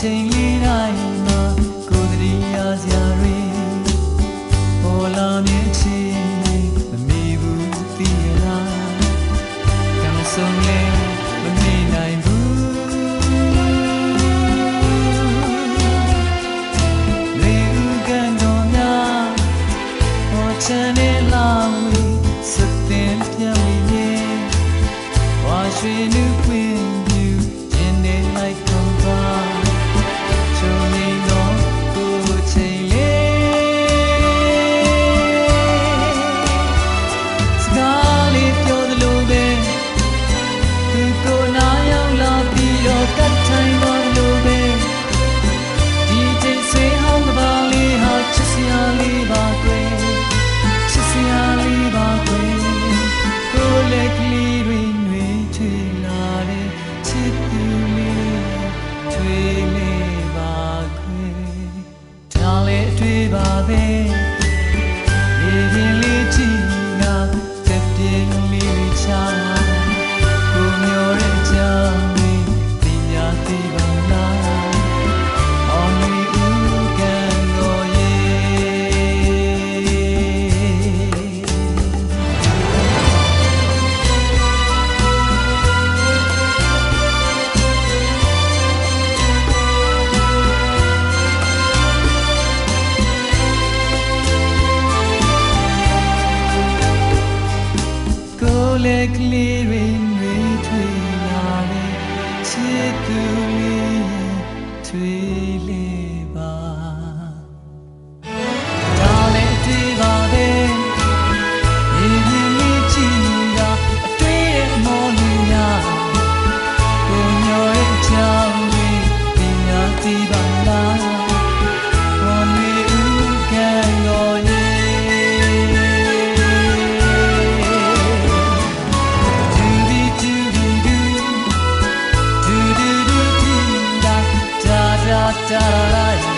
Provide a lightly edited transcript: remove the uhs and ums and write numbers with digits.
ချိန်လေးတိုင်းမှာကိုယ်တည်းရစရာတွေပေါ်လာမြင်ချင်မမီဘူးသိရလားကံဆုံးလဲမမီနိုင်ဘူးလေဦးကန်တော်များဟောချမ်းနေလာဝီစတဲ့ပြောင်းရည်ဝါရွှေနှူးပွင့်ပြူကျင်းနေလိုက်ကုန်ပါချုံနေတော့ကိုယ်ချိန်လေးစကားလေးပြောသလိုပဲသူကိုနာရောက်လာပြီးတော့ကတ်ထိုင်သွားသလိုပဲဒီချိန်ဆွေးဟောင်းကပါလေးဟာချစ်စရာလေးပါကွယ်ချစ်စရာလေးပါကွယ်ကိုယ်လက်ကလေးတွေနှွေးထွေးလာတဲ့ချစ်သူလေးထွေးလေးပါခွေဒါလည်းအတွေ့ပါပဲရေရင်လေးကြည့်ငါတက်ပြင်းလေးချာကိုမျောတဲ့ကြောင်လေးဒီများသိပါလားအောင်မီဦးကန်တော်ရဲ့လက်ကလေးတွေနှွေးထွေးလာတဲ့ချစ်သူလေးထွေးလေးပါဒါလည်းအတွေ့ပါပဲရေပြင်လေးကြည့်နေတာအတွေ့ရဲ့မော်လူများကိုမျောတဲ့ကြောင်လေးဒီများသိပါလားဘော်နေဦးကန်တော်ရဲ့da da da